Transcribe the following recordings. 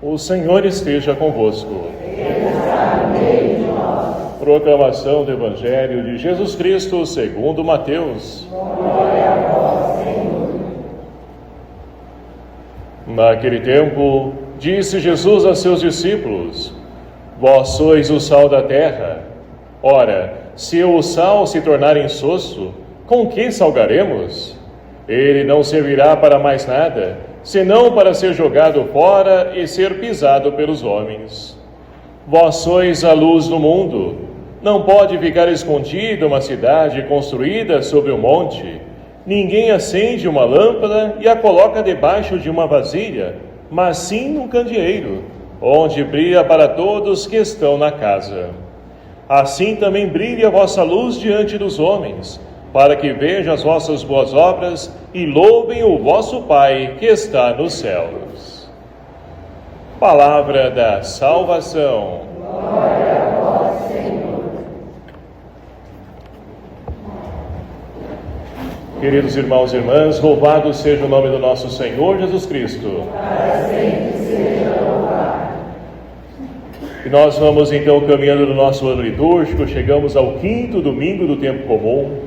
O Senhor esteja convosco. Proclamação do Evangelho de Jesus Cristo segundo Mateus. Glória a vós, Senhor. Naquele tempo, disse Jesus a seus discípulos: Vós sois o sal da terra. Ora, se o sal se tornar insosso, com que salgaremos? Ele não servirá para mais nada, senão para ser jogado fora e ser pisado pelos homens. Vós sois a luz do mundo. Não pode ficar escondida uma cidade construída sobre um monte. Ninguém acende uma lâmpada e a coloca debaixo de uma vasilha, mas sim num candeeiro, onde brilha para todos que estão na casa. Assim também brilhe a vossa luz diante dos homens, para que vejam as vossas boas obras e louvem o vosso Pai que está nos céus. Palavra da salvação. Glória a vós, Senhor. Queridos irmãos e irmãs, louvado seja o nome do nosso Senhor Jesus Cristo. Para sempre seja louvado. E nós vamos então caminhando no nosso ano litúrgico, chegamos ao 5º domingo do tempo comum,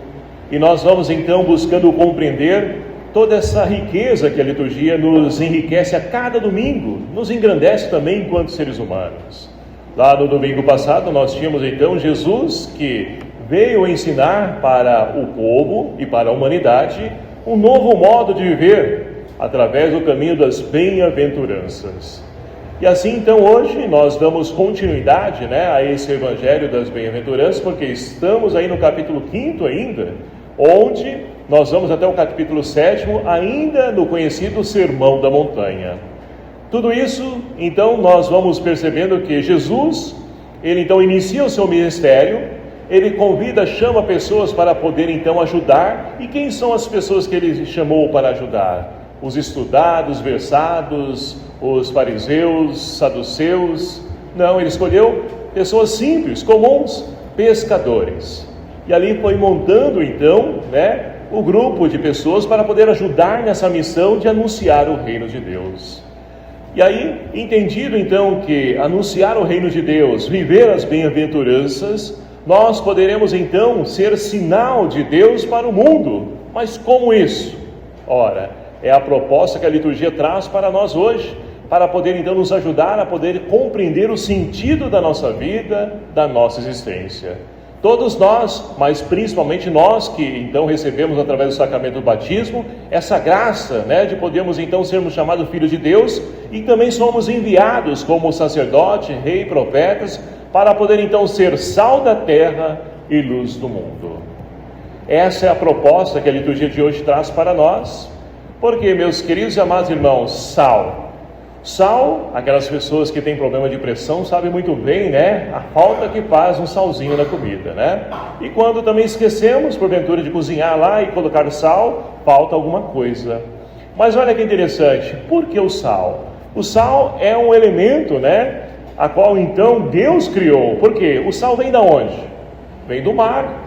e nós vamos então buscando compreender toda essa riqueza que a liturgia nos enriquece a cada domingo, nos engrandece também enquanto seres humanos. Lá no domingo passado nós tínhamos então Jesus que veio ensinar para o povo e para a humanidade um novo modo de viver através do caminho das bem-aventuranças. E assim então hoje nós damos continuidade a esse Evangelho das Bem-aventuranças, porque estamos aí no capítulo 5º ainda, onde nós vamos até o capítulo 7º, ainda no conhecido Sermão da Montanha. Tudo isso, então, nós vamos percebendo que Jesus, ele então inicia o seu ministério, ele convida, chama pessoas para poder então ajudar. E quem são as pessoas que ele chamou para ajudar? Os estudados, versados, os fariseus, saduceus? Não, ele escolheu pessoas simples, comuns, pescadores. E ali foi montando então, o grupo de pessoas para poder ajudar nessa missão de anunciar o reino de Deus. E aí, entendido então que anunciar o reino de Deus, viver as bem-aventuranças, nós poderemos então ser sinal de Deus para o mundo. Mas como isso? Ora, é a proposta que a liturgia traz para nós hoje, para poder então nos ajudar a poder compreender o sentido da nossa vida, da nossa existência. Todos nós, mas principalmente nós que então recebemos através do sacramento do batismo, essa graça de podermos então sermos chamados filhos de Deus, e também somos enviados como sacerdote, rei, profetas, para poder então ser sal da terra e luz do mundo. Essa é a proposta que a liturgia de hoje traz para nós, porque, meus queridos e amados irmãos, sal, aquelas pessoas que têm problema de pressão sabem muito bem, a falta que faz um salzinho na comida, E quando também esquecemos, porventura, de cozinhar lá e colocar sal, falta alguma coisa. Mas olha que interessante, por que o sal? O sal é um elemento, a qual então Deus criou. Por quê? O sal vem da onde? Vem do mar.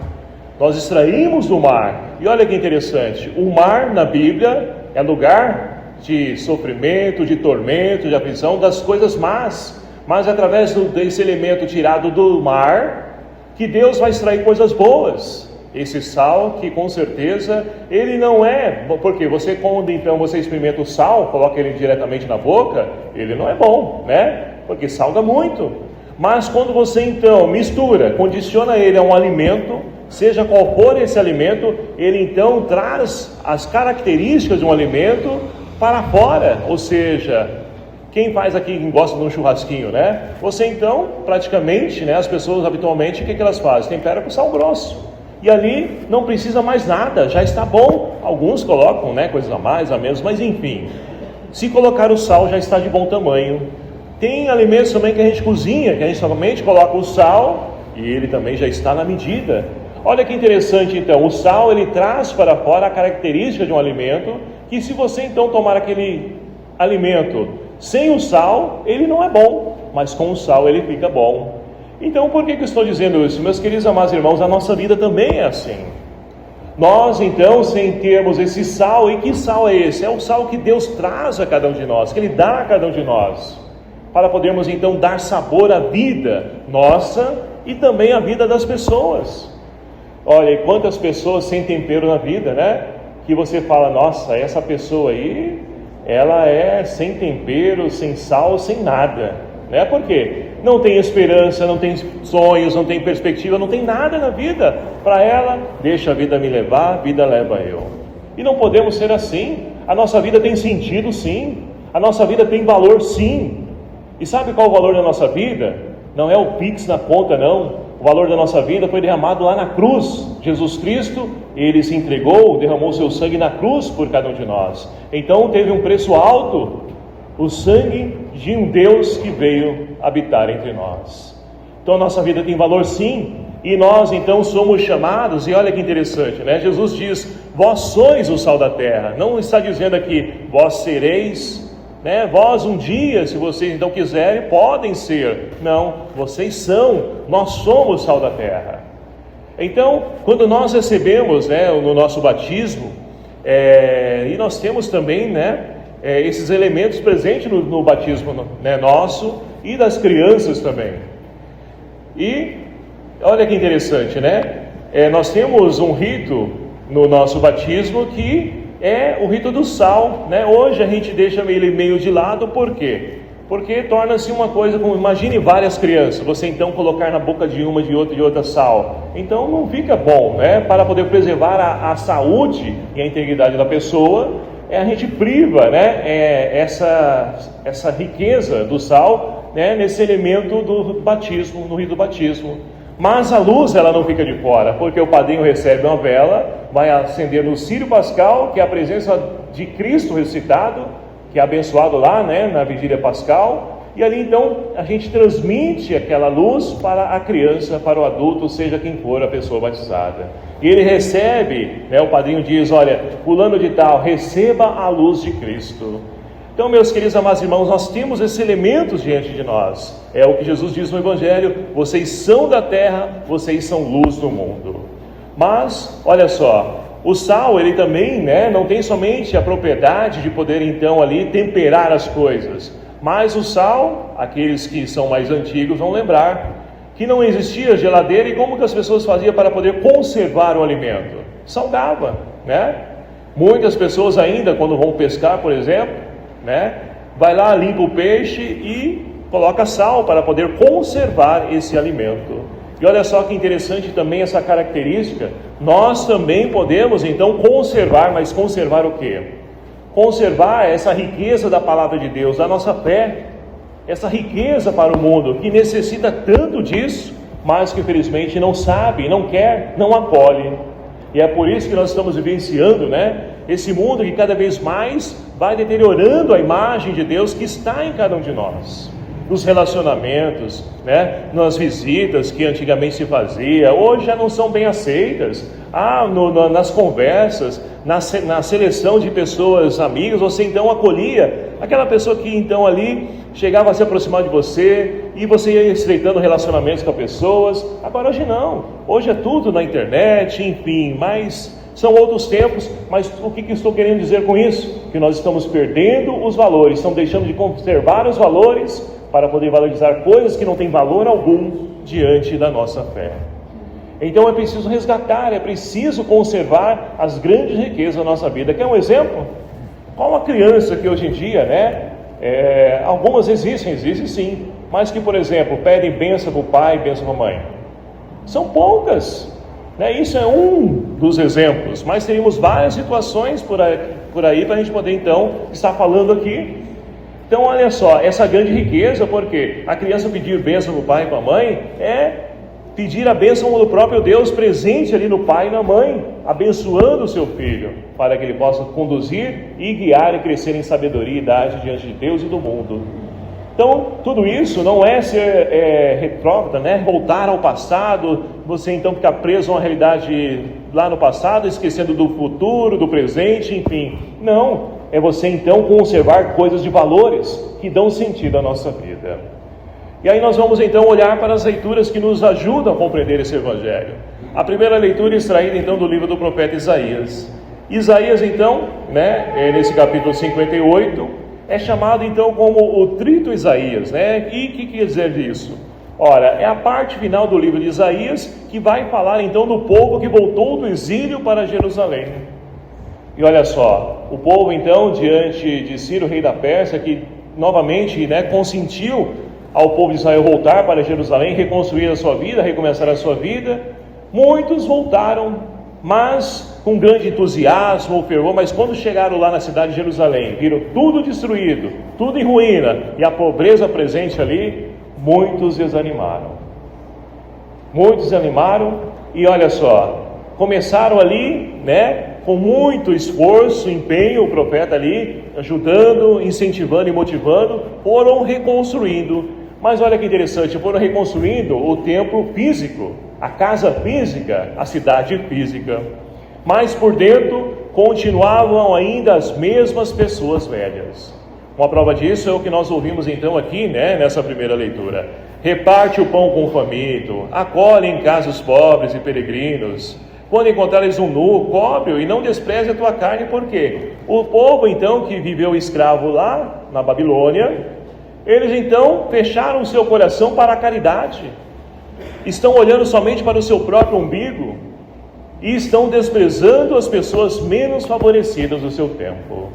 Nós extraímos do mar. E olha que interessante, o mar na Bíblia é lugar de sofrimento, de tormento, de aflição, das coisas más. Mas é através desse elemento tirado do mar que Deus vai extrair coisas boas. Esse sal que com certeza ele não é, porque você quando então você experimenta o sal, coloca ele diretamente na boca, ele não é bom, porque salga muito. Mas quando você então mistura, condiciona ele a um alimento, seja qual for esse alimento, ele então traz as características de um alimento para fora. Ou seja, quem faz aqui, quem gosta de um churrasquinho, Você então, praticamente, as pessoas habitualmente, o que elas fazem? Tempera com sal grosso. E ali não precisa mais nada, já está bom. Alguns colocam, coisas a mais, a menos, mas enfim. Se colocar o sal, já está de bom tamanho. Tem alimentos também que a gente cozinha, que a gente somente coloca o sal, e ele também já está na medida. Olha que interessante então, o sal ele traz para fora a característica de um alimento, que se você então tomar aquele alimento sem o sal, ele não é bom, mas com o sal ele fica bom. Então, por que eu estou dizendo isso? Meus queridos amados irmãos, a nossa vida também é assim. Nós, então, sem termos esse sal, e que sal é esse? É o sal que Deus traz a cada um de nós, que Ele dá a cada um de nós, para podermos, então, dar sabor à vida nossa e também à vida das pessoas. Olha, e quantas pessoas sem tempero na vida, né? Que você fala, nossa, essa pessoa aí, ela é sem tempero, sem sal, sem nada, né? Por quê? Não tem esperança, não tem sonhos, não tem perspectiva, não tem nada na vida. Para ela, deixa a vida me levar, a vida leva eu. E não podemos ser assim. A nossa vida tem sentido, sim. A nossa vida tem valor, sim. E sabe qual é o valor da nossa vida? Não é o Pix na conta, não. O valor da nossa vida foi derramado lá na cruz. Jesus Cristo, Ele se entregou, derramou seu sangue na cruz por cada um de nós. Então teve um preço alto, o sangue de um Deus que veio habitar entre nós. Então a nossa vida tem valor, sim. E nós então somos chamados, e olha que interessante, né? Jesus diz, vós sois o sal da terra. Não está dizendo aqui, vós sereis, né? Vós um dia, se vocês então quiserem, podem ser. Não, vocês são, nós somos o sal da terra. Então, quando nós recebemos, né, no nosso batismo, e nós temos também, né, esses elementos presentes no batismo, né, nosso e das crianças também. E olha que interessante, né? Nós temos um rito no nosso batismo que é o rito do sal, né? Hoje a gente deixa ele meio de lado, por quê? Porque torna-se uma coisa como, imagine várias crianças, você então colocar na boca de uma, de outra sal. Então não fica bom, né? Para poder preservar a saúde e a integridade da pessoa, a gente priva, né? Essa riqueza do sal, né? Nesse elemento do batismo, no rito do batismo. Mas a luz, ela não fica de fora, porque o padrinho recebe uma vela, vai acender no círio pascal, que é a presença de Cristo ressuscitado, que é abençoado lá, né, na vigília pascal, e ali então a gente transmite aquela luz para a criança, para o adulto, seja quem for a pessoa batizada. E ele recebe, né, o padrinho diz, olha, fulano de tal, receba a luz de Cristo. Então, meus queridos amados irmãos, nós temos esses elementos diante de nós. É o que Jesus diz no Evangelho, vocês são da terra, vocês são luz do mundo. Mas, olha só, o sal, ele também, né, não tem somente a propriedade de poder então ali temperar as coisas. Mas o sal, aqueles que são mais antigos vão lembrar que não existia geladeira e como que as pessoas faziam para poder conservar o alimento? Salgava, né? Muitas pessoas ainda, quando vão pescar, por exemplo, né, vai lá, limpa o peixe e coloca sal para poder conservar esse alimento. E olha só que interessante também essa característica. Nós também podemos então conservar, mas conservar o quê? Conservar essa riqueza da palavra de Deus, da nossa fé, essa riqueza para o mundo que necessita tanto disso, mas que infelizmente não sabe, não quer, não acolhe. E é por isso que nós estamos vivenciando, né, esse mundo que cada vez mais vai deteriorando a imagem de Deus que está em cada um de nós. Nos relacionamentos, né, nas visitas que antigamente se fazia, hoje já não são bem aceitas. Nas conversas, na seleção de pessoas amigas, você então acolhia aquela pessoa que então ali chegava a se aproximar de você e você ia estreitando relacionamentos com pessoas. Agora hoje não, hoje é tudo na internet, enfim, mas são outros tempos. Mas o que estou querendo dizer com isso? Que nós estamos perdendo os valores, estamos deixando de conservar os valores para poder valorizar coisas que não têm valor algum diante da nossa fé. Então é preciso resgatar, é preciso conservar as grandes riquezas da nossa vida. Quer um exemplo? Qual uma criança que hoje em dia, né, algumas existem sim, mas que, por exemplo, pedem bênção para o pai, bênção para a mãe. São poucas, né? Isso é um dos exemplos, mas teríamos várias situações por aí para a gente poder então estar falando aqui. Então olha só, essa grande riqueza, porque a criança pedir bênção para o pai e para a mãe é pedir a bênção do próprio Deus presente ali no pai e na mãe, abençoando o seu filho, para que ele possa conduzir e guiar e crescer em sabedoria e idade diante de Deus e do mundo. Então, tudo isso não é ser retrógrado, né? Voltar ao passado, você então ficar preso a uma realidade lá no passado, esquecendo do futuro, do presente, enfim. Não, é você então conservar coisas de valores que dão sentido à nossa vida. E aí nós vamos então olhar para as leituras que nos ajudam a compreender esse evangelho. A primeira leitura é extraída então do livro do profeta Isaías. Isaías então, nesse capítulo 58, é chamado então como o Trito Isaías, E o que quer dizer isso? Ora, é a parte final do livro de Isaías que vai falar então do povo que voltou do exílio para Jerusalém. E olha só, o povo então, diante de Ciro, rei da Pérsia, que novamente consentiu ao povo de Israel voltar para Jerusalém, reconstruir a sua vida, recomeçar a sua vida, muitos voltaram, mas com grande entusiasmo ou fervor, mas quando chegaram lá na cidade de Jerusalém, viram tudo destruído, tudo em ruína, e a pobreza presente ali, muitos desanimaram. Muitos desanimaram, e olha só, começaram ali, com muito esforço, empenho, o profeta ali, ajudando, incentivando e motivando, foram reconstruindo. Mas olha que interessante, foram reconstruindo o templo físico, a casa física, a cidade física. Mas por dentro continuavam ainda as mesmas pessoas velhas. Uma prova disso é o que nós ouvimos então aqui, nessa primeira leitura. Reparte o pão com o faminto, acolhe em casa os pobres e peregrinos. Quando encontrares um nu, cobre-o e não despreze a tua carne, por quê? O povo então que viveu escravo lá na Babilônia, eles então fecharam o seu coração para a caridade, estão olhando somente para o seu próprio umbigo e estão desprezando as pessoas menos favorecidas do seu tempo.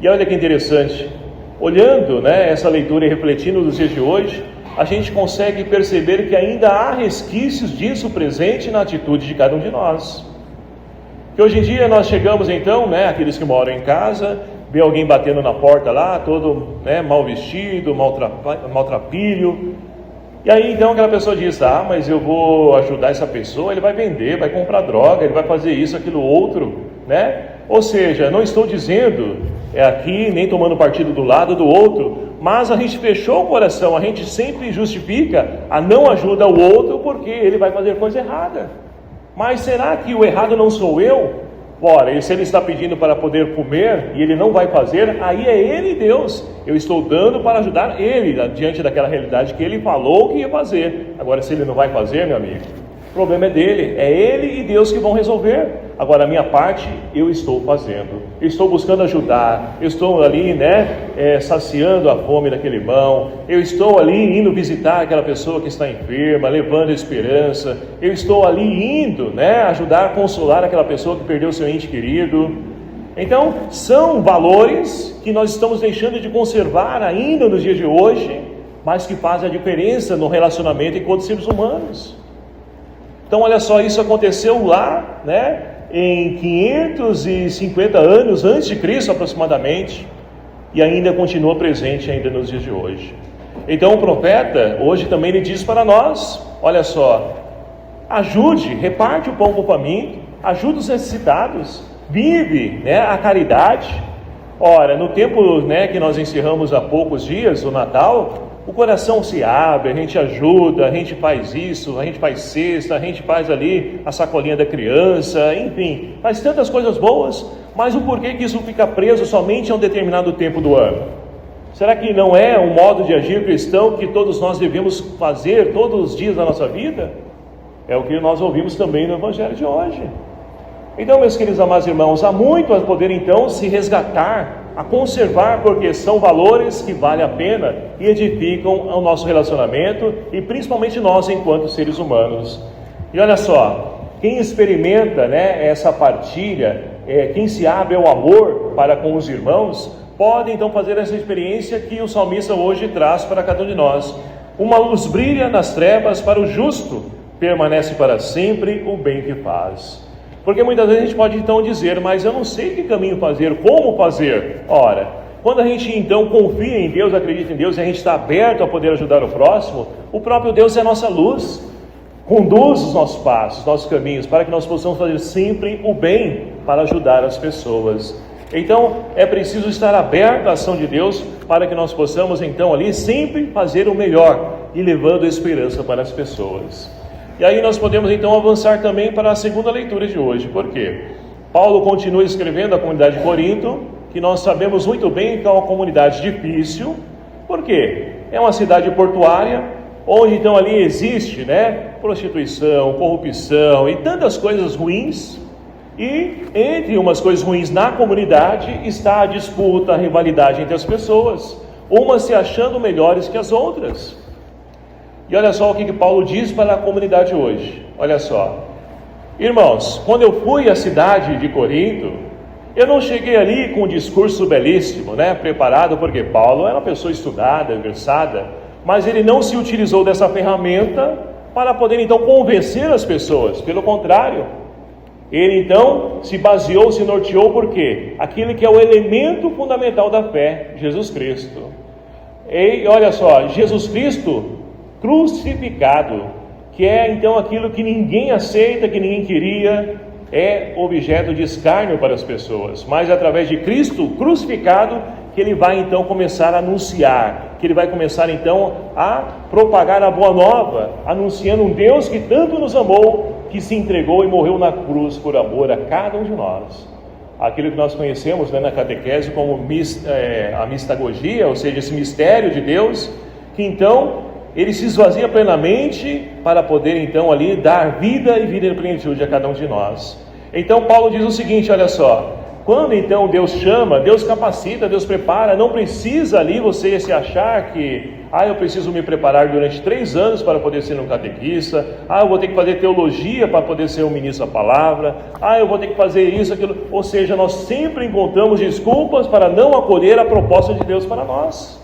E olha que interessante, olhando essa leitura e refletindo nos dias de hoje, a gente consegue perceber que ainda há resquícios disso presente na atitude de cada um de nós. Que hoje em dia nós chegamos então, aqueles que moram em casa, vê alguém batendo na porta lá, todo mal vestido, maltrapilho, e aí então aquela pessoa diz, mas eu vou ajudar essa pessoa, ele vai vender, vai comprar droga, ele vai fazer isso, aquilo, outro, Ou seja, não estou dizendo aqui, nem tomando partido do lado do outro, mas a gente fechou o coração, a gente sempre justifica a não ajuda ao outro porque ele vai fazer coisa errada. Mas será que o errado não sou eu? Ora, e se ele está pedindo para poder comer e ele não vai fazer, aí é ele e Deus. Eu estou dando para ajudar ele diante daquela realidade que ele falou que ia fazer. Agora, se ele não vai fazer, meu amigo, o problema é dele, é ele e Deus que vão resolver. Agora, a minha parte, eu estou fazendo. Eu estou buscando ajudar, eu estou ali, saciando a fome daquele irmão, eu estou ali indo visitar aquela pessoa que está enferma, levando esperança, eu estou ali indo, ajudar a consolar aquela pessoa que perdeu seu ente querido. Então, são valores que nós estamos deixando de conservar ainda nos dias de hoje, mas que fazem a diferença no relacionamento enquanto seres humanos. Então, olha só, isso aconteceu lá, em 550 anos antes de Cristo aproximadamente, e ainda continua presente ainda nos dias de hoje. Então o profeta hoje também ele diz para nós, olha só, ajude, reparte o pão com o faminto, ajude os necessitados, vive a caridade. Ora, no tempo que nós encerramos há poucos dias, o Natal, o coração se abre, a gente ajuda, a gente faz isso, a gente faz cesta, a gente faz ali a sacolinha da criança, enfim, faz tantas coisas boas, mas o porquê que isso fica preso somente a um determinado tempo do ano? Será que não é um modo de agir cristão que todos nós devemos fazer todos os dias da nossa vida? É o que nós ouvimos também no Evangelho de hoje. Então, meus queridos amados irmãos, há muito a poder então se resgatar, a conservar, porque são valores que valem a pena e edificam o nosso relacionamento e principalmente nós enquanto seres humanos. E olha só, quem experimenta essa partilha, quem se abre ao amor para com os irmãos, pode então fazer essa experiência que o salmista hoje traz para cada um de nós. Uma luz brilha nas trevas para o justo, permanece para sempre o bem que faz. Porque muitas vezes a gente pode então dizer, mas eu não sei que caminho fazer, como fazer. Ora, quando a gente então confia em Deus, acredita em Deus e a gente está aberto a poder ajudar o próximo, o próprio Deus é a nossa luz, conduz os nossos passos, nossos caminhos, para que nós possamos fazer sempre o bem para ajudar as pessoas. Então é preciso estar aberto à ação de Deus para que nós possamos então ali sempre fazer o melhor e levando a esperança para as pessoas. E aí nós podemos então avançar também para a segunda leitura de hoje. Por quê? Paulo continua escrevendo à comunidade de Corinto, que nós sabemos muito bem que é uma comunidade difícil. Por quê? é uma cidade portuária, onde então ali existe, né, prostituição, corrupção e tantas coisas ruins. E entre umas coisas ruins na comunidade está a disputa, a rivalidade entre as pessoas, umas se achando melhores que as outras. E olha só o que Paulo diz para a comunidade hoje. Olha só, irmãos, quando eu fui à cidade de Corinto, eu não cheguei ali com um discurso belíssimo, né, preparado, porque Paulo era uma pessoa estudada, versada, mas ele não se utilizou dessa ferramenta para poder então convencer as pessoas. Pelo contrário, ele então se baseou, se norteou por quê? Aquele que é o elemento fundamental da fé, Jesus Cristo. E olha só, Jesus Cristo crucificado, que é então aquilo que ninguém aceita, que ninguém queria, é objeto de escárnio para as pessoas, mas através de Cristo crucificado, que ele vai então começar a anunciar, que ele vai começar então a propagar a boa nova, anunciando um Deus que tanto nos amou, que se entregou e morreu na cruz por amor a cada um de nós. Aquilo que nós conhecemos, né, na catequese como a mistagogia, ou seja, esse mistério de Deus, que então ele se esvazia plenamente para poder então ali dar vida e vida em plenitude a cada um de nós. Então Paulo diz o seguinte, olha só, quando então Deus chama, Deus capacita, Deus prepara, não precisa ali você se achar que, eu preciso me preparar durante 3 anos para poder ser um catequista, eu vou ter que fazer teologia para poder ser um ministro da palavra, eu vou ter que fazer isso, aquilo, ou seja, nós sempre encontramos desculpas para não acolher a proposta de Deus para nós.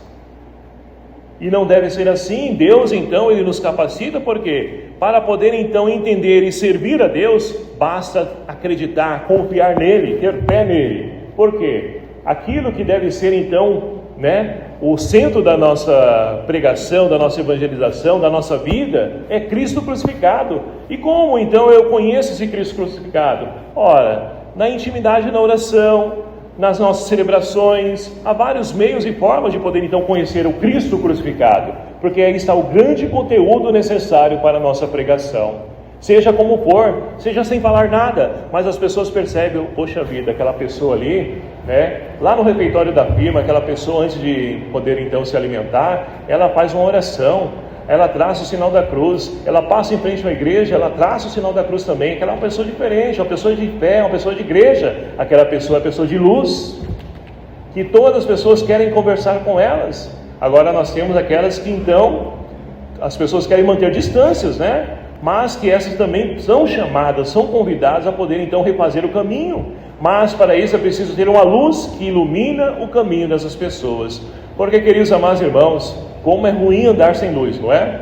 E não deve ser assim. Deus então, ele nos capacita, porque para poder então entender e servir a Deus, basta acreditar, confiar nele, ter fé nele. Por quê? Aquilo que deve ser então, né, o centro da nossa pregação, da nossa evangelização, da nossa vida, é Cristo crucificado. E como então eu conheço esse Cristo crucificado? Ora, na intimidade, na oração, nas nossas celebrações, há vários meios e formas de poder então conhecer o Cristo crucificado, porque aí está o grande conteúdo necessário para a nossa pregação. Seja como for, seja sem falar nada, mas as pessoas percebem, poxa vida, aquela pessoa ali, né, lá no refeitório da firma, aquela pessoa antes de poder então se alimentar, ela faz uma oração, ela traça o sinal da cruz, ela passa em frente à igreja, ela traça o sinal da cruz também, que ela é uma pessoa diferente, uma pessoa de fé, uma pessoa de igreja, aquela pessoa é uma pessoa de luz, que todas as pessoas querem conversar com elas. Agora nós temos aquelas que então, as pessoas querem manter distâncias, né? Mas que essas também são chamadas, são convidadas a poder então refazer o caminho, mas para isso é preciso ter uma luz que ilumina o caminho dessas pessoas, porque, queridos amados irmãos, como é ruim andar sem luz, não é?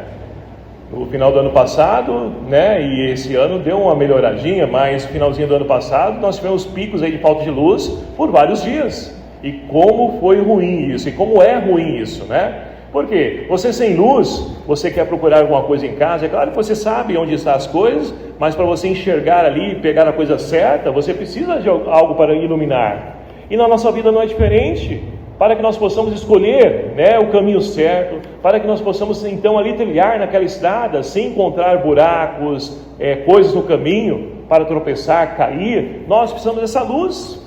No final do ano passado, né, e esse ano deu uma melhoradinha, mas no finalzinho do ano passado nós tivemos picos aí de falta de luz por vários dias. E como foi ruim isso, e como é ruim isso, né? Por quê? Você sem luz, você quer procurar alguma coisa em casa, é claro que você sabe onde estão as coisas, mas para você enxergar ali, pegar a coisa certa, você precisa de algo para iluminar. E na nossa vida não é diferente. Para que nós possamos escolher, né, o caminho certo, para que nós possamos então ali trilhar naquela estrada, sem encontrar buracos, coisas no caminho, para tropeçar, cair, nós precisamos dessa luz.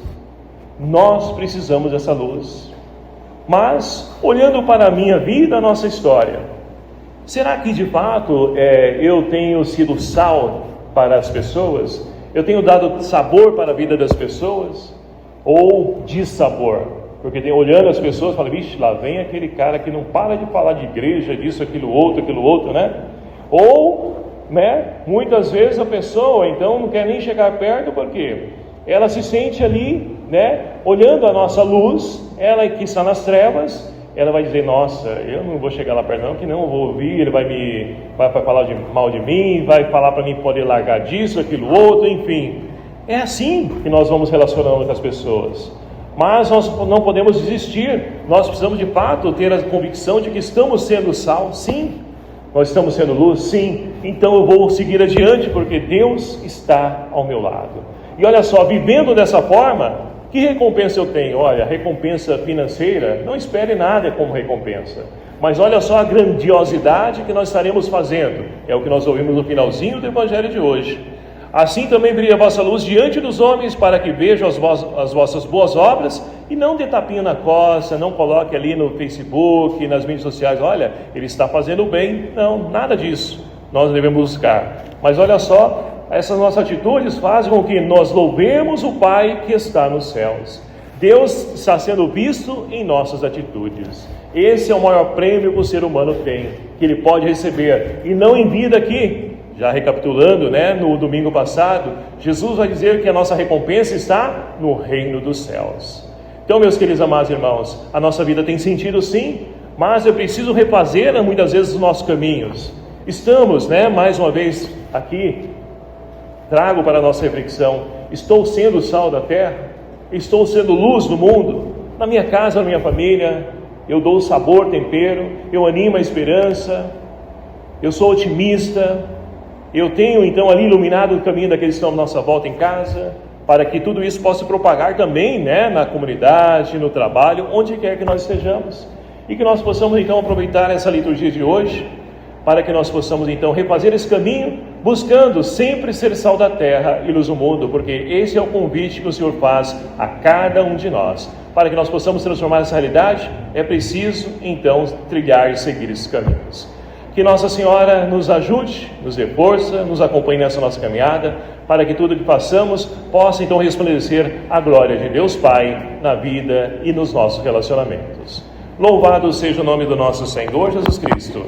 Nós precisamos dessa luz. Mas, olhando para a minha vida, a nossa história, será que de fato eu tenho sido sal para as pessoas? Eu tenho dado sabor para a vida das pessoas? Ou dissabor? Porque olhando as pessoas, fala, vixe, lá vem aquele cara que não para de falar de igreja, disso, aquilo outro, né? Ou, né, muitas vezes a pessoa, então, não quer nem chegar perto, porque ela se sente ali, né, olhando a nossa luz, ela que está nas trevas, ela vai dizer, nossa, eu não vou chegar lá perto não, que não eu vou ouvir, ele vai falar mal de mim, vai falar para mim poder largar disso, aquilo outro, enfim. É assim que nós vamos relacionando com as pessoas. Mas nós não podemos desistir, nós precisamos de fato ter a convicção de que estamos sendo sal, sim, nós estamos sendo luz, sim, então eu vou seguir adiante, porque Deus está ao meu lado. E olha só, vivendo dessa forma, que recompensa eu tenho? Olha, recompensa financeira, não espere nada como recompensa, mas olha só a grandiosidade que nós estaremos fazendo, é o que nós ouvimos no finalzinho do Evangelho de hoje. Assim também brilha a vossa luz diante dos homens, para que vejam as vossas boas obras, e não dê tapinha na costa, não coloque ali no Facebook, nas mídias sociais, olha, ele está fazendo bem. Não, nada disso nós devemos buscar. Mas olha só, essas nossas atitudes fazem com que nós louvemos o Pai que está nos céus. Deus está sendo visto em nossas atitudes. Esse é o maior prêmio que o ser humano tem, que ele pode receber, e não em vida aqui. Já recapitulando, no domingo passado, Jesus vai dizer que a nossa recompensa está no reino dos céus. Então, meus queridos amados irmãos, a nossa vida tem sentido sim, mas eu preciso refazer muitas vezes os nossos caminhos. Estamos, mais uma vez aqui, trago para a nossa reflexão, estou sendo sal da terra? Estou sendo luz do mundo? Na minha casa, na minha família, eu dou sabor, tempero, eu animo a esperança, eu sou otimista, eu tenho então ali iluminado o caminho daqueles que estão à nossa volta em casa, para que tudo isso possa se propagar também, na comunidade, no trabalho, onde quer que nós estejamos, e que nós possamos então aproveitar essa liturgia de hoje, para que nós possamos então refazer esse caminho, buscando sempre ser sal da terra e luz do mundo, porque esse é o convite que o Senhor faz a cada um de nós. Para que nós possamos transformar essa realidade, é preciso então trilhar e seguir esses caminhos. Que Nossa Senhora nos ajude, nos dê força, nos acompanhe nessa nossa caminhada, para que tudo que façamos possa então resplandecer a glória de Deus Pai na vida e nos nossos relacionamentos. Louvado seja o nome do nosso Senhor Jesus Cristo.